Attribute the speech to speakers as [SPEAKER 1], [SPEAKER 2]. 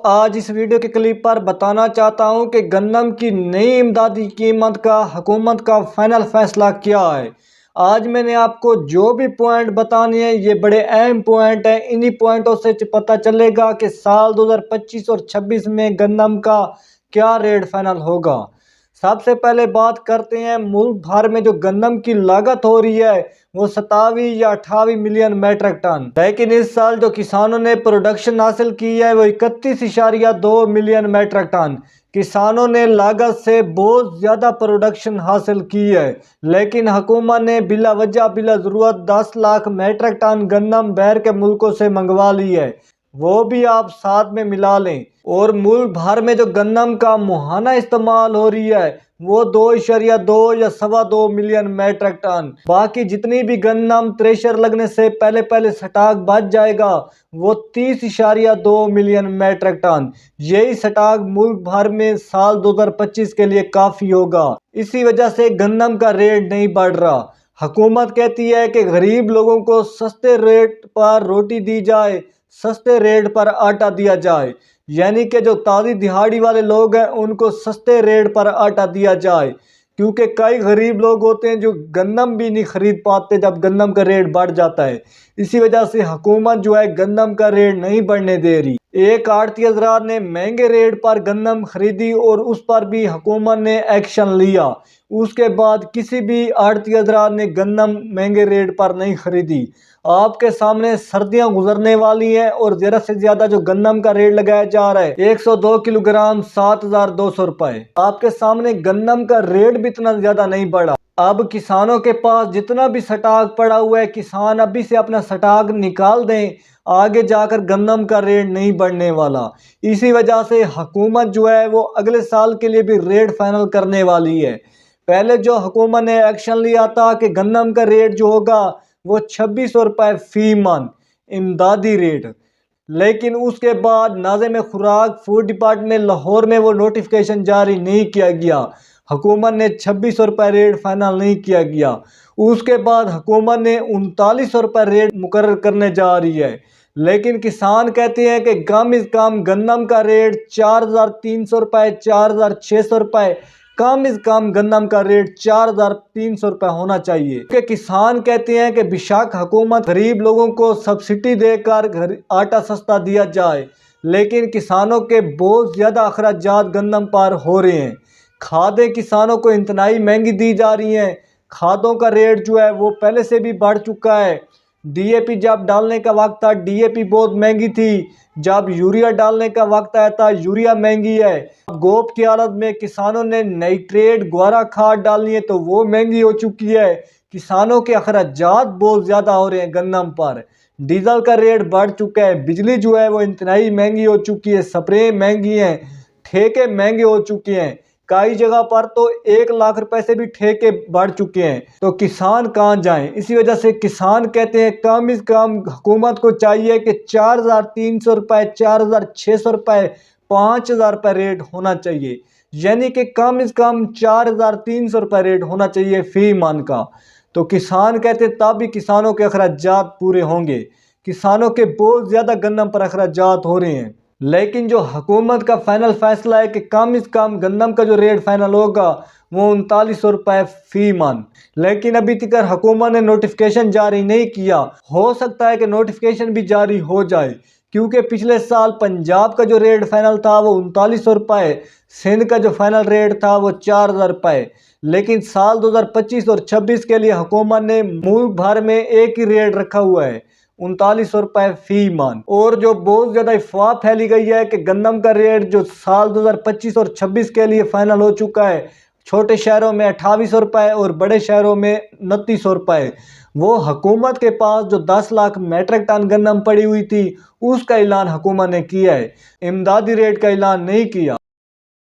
[SPEAKER 1] آج اس ویڈیو کے کلپ پر بتانا چاہتا ہوں کہ گندم کی نئی امدادی قیمت کا حکومت کا فائنل فیصلہ کیا ہے۔ آج میں نے آپ کو جو بھی پوائنٹ بتانے ہیں یہ بڑے اہم پوائنٹ ہیں۔ انہی پوائنٹوں سے پتہ چلے گا کہ سال 2025 اور 26 میں گندم کا کیا ریٹ فائنل ہوگا۔ سب سے پہلے بات کرتے ہیں ملک بھر میں جو گندم کی لاگت ہو رہی ہے وہ 27 یا 28 ملین میٹرک ٹن، لیکن اس سال جو کسانوں نے پروڈکشن حاصل کی ہے وہ 31.2 ملین میٹرک ٹن۔ کسانوں نے لاگت سے بہت زیادہ پروڈکشن حاصل کی ہے، لیکن حکومت نے بلا وجہ بلا ضرورت 10 لاکھ میٹرک ٹن گندم باہر کے ملکوں سے منگوا لی ہے، وہ بھی آپ ساتھ میں ملا لیں۔ اور ملک بھر میں جو گندم کا ماہانہ استعمال ہو رہی ہے وہ 2.2 یا 2.25 ملین میٹرک ٹن۔ باقی جتنی بھی گندم تھریشر لگنے سے پہلے سٹاک بچ جائے گا وہ 30.2 ملین میٹرک ٹن۔ یہی سٹاک ملک بھر میں سال 2025 کے لیے کافی ہوگا۔ اسی وجہ سے گندم کا ریٹ نہیں بڑھ رہا۔ حکومت کہتی ہے کہ غریب لوگوں کو سستے ریٹ پر روٹی دی جائے، سستے ریٹ پر آٹا دیا جائے، یعنی کہ جو تازی دہاڑی والے لوگ ہیں ان کو سستے ریٹ پر آٹا دیا جائے، کیونکہ کئی غریب لوگ ہوتے ہیں جو گندم بھی نہیں خرید پاتے جب گندم کا ریٹ بڑھ جاتا ہے۔ اسی وجہ سے حکومت جو ہے گندم کا ریٹ نہیں بڑھنے دے رہی۔ ایک آڑھتی حضرات نے مہنگے ریٹ پر گندم خریدی اور اس پر بھی حکومت نے ایکشن لیا۔ اس کے بعد کسی بھی آڑھتی حضرات نے گندم مہنگے ریٹ پر نہیں خریدی۔ آپ کے سامنے سردیاں گزرنے والی ہیں اور زیادہ سے زیادہ جو گندم کا ریٹ لگایا جا رہا ہے 102 کلو گرام 7,200 روپے۔ آپ کے سامنے گندم کا ریٹ بھی اتنا زیادہ نہیں بڑھا۔ اب کسانوں کے پاس جتنا بھی سٹاک پڑا ہوا ہے کسان ابھی سے اپنا سٹاک نکال دیں، آگے جا کر گندم کا ریٹ نہیں بڑھنے والا۔ اسی وجہ سے حکومت جو ہے وہ اگلے سال کے لیے بھی ریٹ فائنل کرنے والی ہے۔ پہلے جو حکومت نے ایکشن لیا تھا کہ گندم کا ریٹ جو ہوگا وہ 2600 روپے فی من امدادی ریٹ، لیکن اس کے بعد ناظم خوراک فوڈ ڈپارٹمنٹ لاہور میں وہ نوٹیفیکیشن جاری نہیں کیا گیا۔ حکومت نے 2600 روپے ریٹ فائنل نہیں کیا گیا۔ اس کے بعد حکومت نے 3900 روپے ریٹ مقرر کرنے جا رہی ہے، لیکن کسان کہتے ہیں کہ کم از کم گندم کا ریٹ 4300 روپے 4600 روپے، کم از کم گندم کا ریٹ 4300 روپے ہونا چاہیے۔ کہ کسان کہتے ہیں کہ بیشک حکومت غریب لوگوں کو سبسڈی دے کر آٹا سستا دیا جائے، لیکن کسانوں کے بہت زیادہ اخراجات گندم پر ہو رہے ہیں۔ کھادیں کسانوں کو انتہائی مہنگی دی جا رہی ہیں۔ کھادوں کا ریٹ جو ہے وہ پہلے سے بھی بڑھ چکا ہے۔ ڈی اے پی جب ڈالنے کا وقت تھا ڈی اے پی بہت مہنگی تھی، جب یوریا ڈالنے کا وقت آیا تھا یوریا مہنگی ہے۔ اب گوپ کی حالت میں کسانوں نے نائٹریٹ گوارا کھاد ڈالنی ہے تو وہ مہنگی ہو چکی ہے۔ کسانوں کے اخراجات بہت زیادہ ہو رہے ہیں گندم پر۔ ڈیزل کا ریٹ بڑھ چکا ہے، بجلی جو ہے وہ انتہائی مہنگی ہو چکی ہے، سپرے مہنگی ہیں، ٹھیکے مہنگے ہو چکے ہیں۔ کئی جگہ پر تو 1 لاکھ روپے سے بھی ٹھیکے بڑھ چکے ہیں، تو کسان کہاں جائیں؟ اسی وجہ سے کسان کہتے ہیں کم از کم حکومت کو چاہیے کہ 4300 روپے 4600 روپے 5000 روپے ریٹ ہونا چاہیے، یعنی کہ کم از کم 4300 روپے ریٹ ہونا چاہیے فی من کا۔ تو کسان کہتے تب بھی کسانوں کے اخراجات پورے ہوں گے۔ کسانوں کے بہت زیادہ گندم پر اخراجات ہو رہے ہیں، لیکن جو حکومت کا فائنل فیصلہ ہے کہ کم از کم گندم کا جو ریٹ فائنل ہوگا وہ 3900 روپے فی من، لیکن ابھی تک حکومت نے نوٹیفیکیشن جاری نہیں کیا۔ ہو سکتا ہے کہ نوٹیفیکیشن بھی جاری ہو جائے، کیونکہ پچھلے سال پنجاب کا جو ریٹ فائنل تھا وہ 3900 روپے، سندھ کا جو فائنل ریٹ تھا وہ 4000 روپے، لیکن سال 2025 اور 26 کے لیے حکومت نے ملک بھر میں ایک ہی ریٹ رکھا ہوا ہے 3900 روپے فی من۔ اور جو بہت زیادہ افواہ پھیلی گئی ہے کہ گندم کا ریٹ جو سال 2025 اور 26 کے لیے فائنل ہو چکا ہے، چھوٹے شہروں میں 2800 روپے اور بڑے شہروں میں 2900 روپے، وہ حکومت کے پاس جو 10 لاکھ میٹرک ٹن گندم پڑی ہوئی تھی اس کا اعلان حکومت نے کیا ہے، امدادی ریٹ کا اعلان نہیں کیا۔